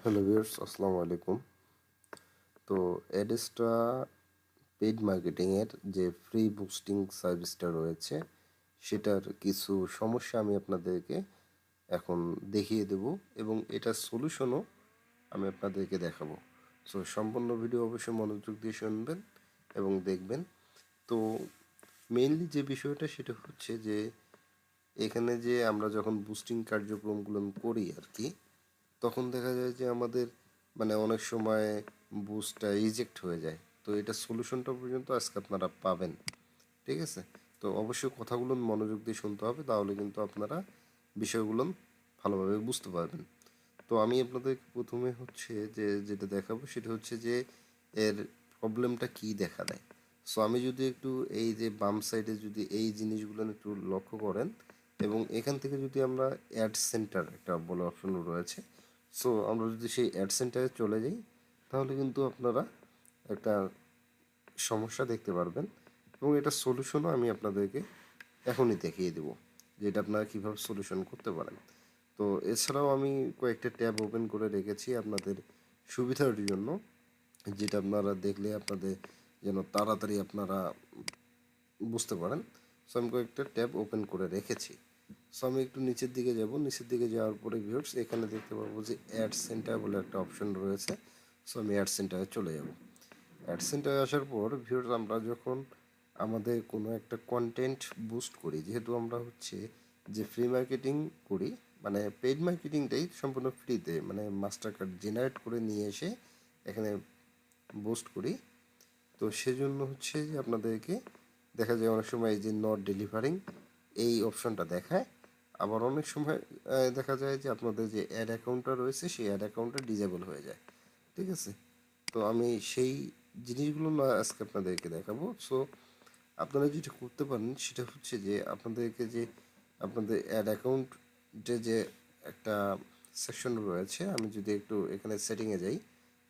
Hello viewers, আসসালামু আলাইকুম। তো অ্যাডেস্ট্রা পেইড মার্কেটিংয়ের যে ফ্রি বুস্টিং সার্ভিসটা রয়েছে সেটার কিছু সমস্যা আমি আপনাদেরকে এখন দেখিয়ে দেব এবং এটার সলিউশনও আমি আপনাদেরকে দেখাবো। সো সম্পূর্ণ ভিডিও অবশ্যই মনোযোগ দিয়ে শুনবেন এবং দেখবেন। তো মেইনলি যে বিষয়টা সেটা হচ্ছে যে এখানে যে আমরা যখন বুস্টিং কার্যক্রমগুলো করি আর কি, তখন দেখা যায় যে আমাদের অনেক সময় বুস্টটা রিজেক্ট হয়ে যায়। তো এটা সলিউশনটা পর্যন্ত আজকে আপনারা পাবেন, ঠিক আছে? তো অবশ্যই কথাগুলো মনোযোগ দিয়ে শুনতে হবে, তাহলে কিন্তু আপনারা বিষয়গুলো ভালোভাবে বুঝতে পারবেন। তো আমি আপনাদের প্রথমে হচ্ছে যে যেটা দেখাবো সেটা হচ্ছে যে এর প্রবলেমটা কি দেখা দেয়। সো আমি যদি একটু এই যে বাম সাইডে যদি এই জিনিসগুলো একটু লক্ষ্য করেন এবং এখান থেকে যদি আমরা অ্যাড সেন্টার একটা বলে অপশন রয়েছে, সো আমরা যদি সেই অ্যাড সেন্টারে চলে যাই তাহলে কিন্তু আপনারা একটা সমস্যা দেখতে পারবেন এবং এটা সলিউশনও আমি আপনাদেরকে এখনই দেখিয়ে দেবো যে এটা আপনারা কীভাবে সলিউশন করতে পারেন। তো এছাড়াও আমি কয়েকটা ট্যাব ওপেন করে রেখেছি আপনাদের সুবিধার জন্য, যেটা আপনারা দেখলে আপনাদের যেন তাড়াতাড়ি আপনারা বুঝতে পারেন। সো আমি কয়েকটা ট্যাব ওপেন করে রেখেছি। সো আমি একটু নিচের দিকে যাব, নিচের দিকে যাওয়ার পরে ভিউয়ার্স এখানে দেখতে পাবো যে অ্যাড সেন্টার বলে একটা অপশন রয়েছে। সো আমি অ্যাড সেন্টারে চলে যাব। অ্যাড সেন্টারে আসার পর ভিউয়ার্স আমরা যখন আমাদের কোনো একটা কন্টেন্ট বুস্ট করি, যেহেতু আমরা হচ্ছে যে ফ্রি মার্কেটিং করি, পেইড মার্কেটিংটাই সম্পূর্ণ ফ্রিতে, মাস্টার কার্ড জেনারেট করে নিয়ে এসে এখানে বুস্ট করি। তো সেজন্য হচ্ছে যে আপনাদেরকে দেখা যায় অনেক সময় এই যে নট ডেলিভারিং এই অপশনটা দেখায়, আবার অনেক সময় দেখা যায় যে আপনাদের যে অ্যাড অ্যাকাউন্টটা রয়েছে সেই অ্যাড অ্যাকাউন্টটা ডিজেবল হয়ে যায়, ঠিক আছে? তো আমি সেই জিনিসগুলো না আজকে আপনাদেরকে দেখাবো। সো আপনারা যেটা করতে পারেন সেটা হচ্ছে যে আপনাদেরকে যে আপনাদের অ্যাড অ্যাকাউন্টে যে একটা সেকশন রয়েছে, আমি যদি একটু এখানে সেটিংয়ে যাই,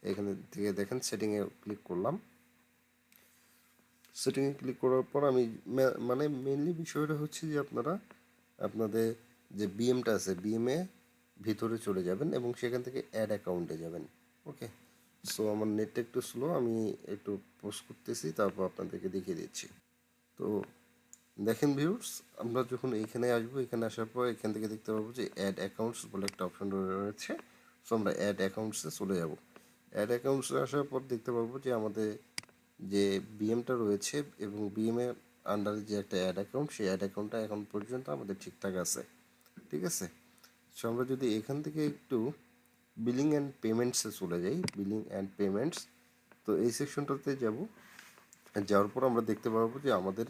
এখানে থেকে দেখেন সেটিংয়ে ক্লিক করলাম। সেটিংয়ে ক্লিক করার পর আমি মেনলি বিষয়টা হচ্ছে যে আপনারা আপনাদের যে বিএমটা আছে বিএমএ ভিতরে চলে যাবেন এবং সেখান থেকে অ্যাড অ্যাকাউন্টে যাবেন। ওকে, সো আমার নেটটা একটু স্লো, আমি একটু পোস্ট করতেছি, তারপর আপনাদেরকে দেখিয়ে দিচ্ছি। তো দেখেন ভিউর্স, আমরা যখন এইখানে আসবো, এখানে আসার পর এখান থেকে দেখতে পাবো যে অ্যাড অ্যাকাউন্টস বলে একটা অপশন রয়েছে। সো আমরা অ্যাড অ্যাকাউন্টসে চলে যাব। অ্যাড অ্যাকাউন্টসে আসার পর দেখতে পাবো যে আমাদের যে বিএমটা রয়েছে এবং বিএমএ আন্ডারে যে একটা অ্যাড অ্যাকাউন্ট, সেই অ্যাড অ্যাকাউন্টটা এখন পর্যন্ত আমাদের ঠিকঠাক আছে, ঠিক আছে? সো আমরা যদি এখান থেকে একটু বিলিং অ্যান্ড পেমেন্টসে চলে যাই, বিলিং অ্যান্ড পেমেন্টস, তো এই সেকশনটাতে যাব। যাওয়ার পর আমরা দেখতে পাবো যে আমাদের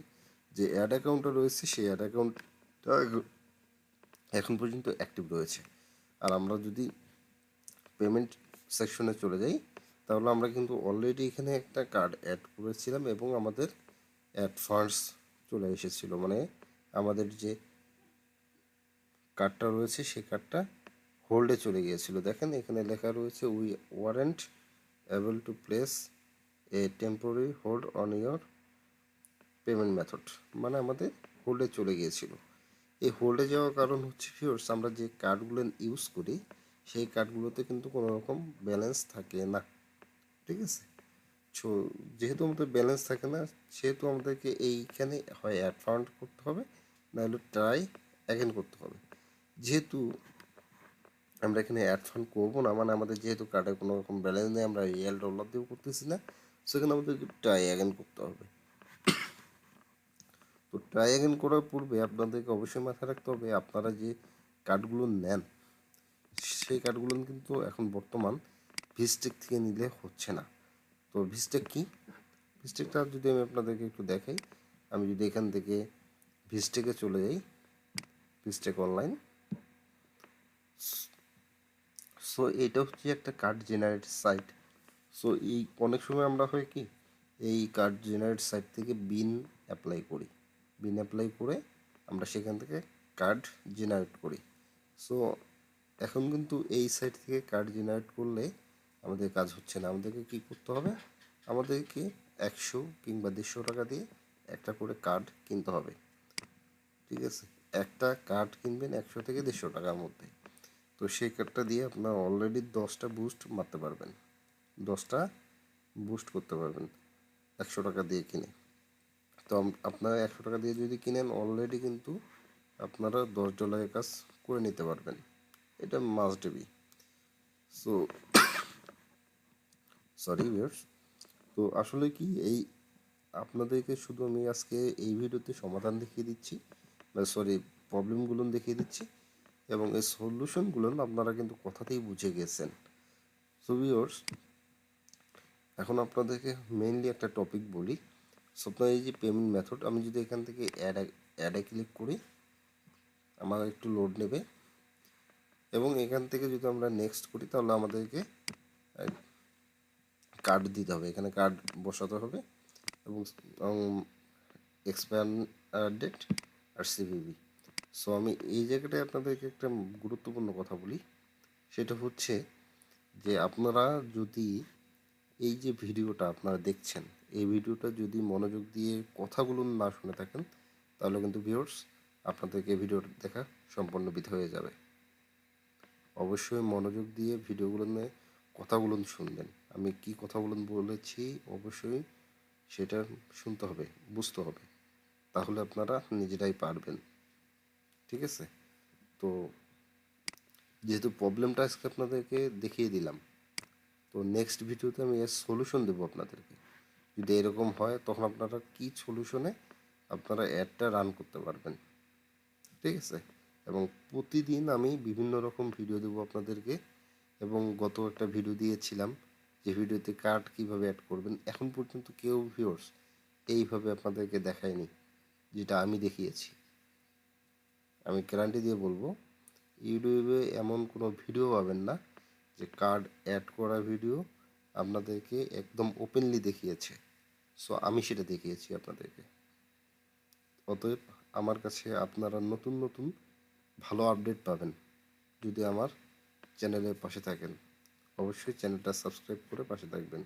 যে অ্যাড অ্যাকাউন্টটা রয়েছে সেই অ্যাড অ্যাকাউন্টটা এখন পর্যন্ত অ্যাক্টিভ রয়েছে। আর আমরা যদি পেমেন্ট সেকশনে চলে যাই তাহলে আমরা কিন্তু অলরেডি এখানে একটা কার্ড অ্যাড করেছিলাম এবং আমাদের অ্যাড ফান্ডস চলে এসেছিলো, আমাদের যে কার্ডটা রয়েছে সেই কার্ডটা হোল্ডে চলে গিয়েছিল। দেখেন এখানে লেখা রয়েছে we warrant able to place A temporary hold on your payment method, আমাদের হোল্ডে চলে গিয়েছিল। এই হোল্ডে যাওয়ার কারণ হচ্ছে ফিওর্স আমরা যে কার্ডগুলো ইউজ করি সেই কার্ডগুলোতে কিন্তু কোনো রকম ব্যালেন্স থাকে না, ঠিক আছে? সো যেহেতু আমাদের ব্যালেন্স থাকে না, সেহেতু আমাদেরকে এইখানে হয় অ্যাড ফান্ড করতে হবে, নাহলে ট্রাই অ্যাগেন করতে হবে। যেহেতু আমরা এখানে অ্যাড ফান্ড করবো না, আমাদের যেহেতু কার্ডে কোনো রকম ব্যালেন্স নেই, আমরা রিয়েল ডলার দিয়েও করতেছি না, সেখানে আমাদেরকে ট্রাই অ্যাগেন করতে হবে। তো ট্রাই অ্যাগেন করার পূর্বে আপনাদেরকে অবশ্যই মাথায় রাখতে হবে আপনারা যে কার্ডগুলো নেন সেই কার্ডগুলো কিন্তু এখন বর্তমান ভিস্টেক থেকে নিলে হচ্ছে না। তো ভিস্টেক কি, ভিস্টেকটা যদি আমি আপনাদেরকে একটু দেখাই, আমি যদি এখান থেকে ভিস্টেকে চলে যাই, ভিস্টেক অনলাইন, সো এটা হচ্ছে একটা কার্ড জেনারেট সাইট। সো এই অনেক সময় আমরা হয় কি এই কার্ড জেনারেট সাইট থেকে বিন অ্যাপ্লাই করি, বিন অ্যাপ্লাই করে আমরা সেখান থেকে কার্ড জেনারেট করি। সো এখন কিন্তু এই সাইট থেকে কার্ড জেনারেট করলে আমাদের কাজ হচ্ছে না, আমাদেরকে কী করতে হবে, আমাদেরকে 100 কিংবা 150 টাকা দিয়ে একটা করে কার্ড কিনতে হবে, ঠিক আছে? একটা কার্ড কিনবেন 100 থেকে 150 টাকার মধ্যে। তো তো সেই কার্ডটা দিয়ে আপনার অলরেডি 10টা বুস্ট মারতে পারবেন, 10টা বুস্ট করতে পারবেন 100 টাকা দিয়ে কিনে। তো আপনারা 100 টাকা দিয়ে যদি কিনেন অলরেডি কিন্তু আপনারা $10 কাজ করে নিতে পারবেন, এটা must be. So sorry viewers, তো আসলে কি এই আপনাদেরকে শুধু আমি আজকে এই ভিডিওতে সমাধান দেখিয়ে দিচ্ছি, সরি প্রবলেমগুলো দেখিয়ে দিচ্ছি, এবং এই সলিউশনগুলো আপনারা কিন্তু কথাতেই বুঝে গেছেন। সো ভিউয়ার্স, এখন আপনাদেরকে মেইনলি একটা টপিক বলি। সো আপনার এই যে পেমেন্ট মেথড, আমি যদি এখান থেকে অ্যাডে ক্লিক করি, আমার একটু লোড নেবে, এবং এখান থেকে যদি আমরা নেক্সট করি তাহলে আমাদেরকে কার্ড দিতে হবে, এখানে কার্ড বসাতে হবে, এবং এক্সপায়ার ডেট আর সিভিভি। সো আমি এই জায়গাটায় আপনাদেরকে একটা গুরুত্বপূর্ণ কথা বলি, সেটা হচ্ছে যে আপনারা যদি এই যে ভিডিওটা আপনারা দেখছেন, এই ভিডিওটা যদি মনোযোগ দিয়ে কথাগুলো না শুনে থাকেন তাহলে কিন্তু ভিউয়ার্স আপনাদেরকে ভিডিওটা দেখা সম্পূর্ণ বৃথা হয়ে যাবে। অবশ্যই মনোযোগ দিয়ে ভিডিওগুলো নিয়ে কথাগুলো শুনবেন, আমি কি কথাগুলো বলেছি অবশ্যই সেটা শুনতে হবে, বুঝতে হবে, তাহলে আপনারা নিজেরাই পারবেন। ঠিক আছে? তো যেহেতু প্রবলেমটা আজকে আপনাদেরকে দেখিয়ে দিলাম, তো নেক্সট ভিডিওতে আমি এর সলিউশন দেবো আপনাদেরকে। যদি এরকম হয় তখন আপনারা কি সলিউশনে আপনারা অ্যাডটা রান করতে পারবেন। ঠিক আছে? এবং প্রতিদিন আমি বিভিন্ন রকম ভিডিও দেবো আপনাদেরকে, এবং গত একটা ভিডিও দিয়েছিলাম যে ভিডিওতে কার্ড কীভাবে অ্যাড করবেন, এখন পর্যন্ত কেউ ভিউয়ার্স এইভাবে আপনাদেরকে দেখায়নি যেটা আমি দেখিয়েছি। আমি গ্যারান্টি দিয়ে বলবো ইউটিউবে এমন কোনো ভিডিও পাবেন না যে কার্ড অ্যাড করা ভিডিও আপনাদেরকে একদম ওপেনলি দেখিয়েছে। সো আমি সেটা দেখিয়েছি আপনাদেরকে। অতএব আমার কাছে আপনারা নতুন নতুন ভালো আপডেট পাবেন যদি আমার চ্যানেলের পাশে থাকেন। অবশ্যই চ্যানেলটা সাবস্ক্রাইব করে পাশে থাকবেন।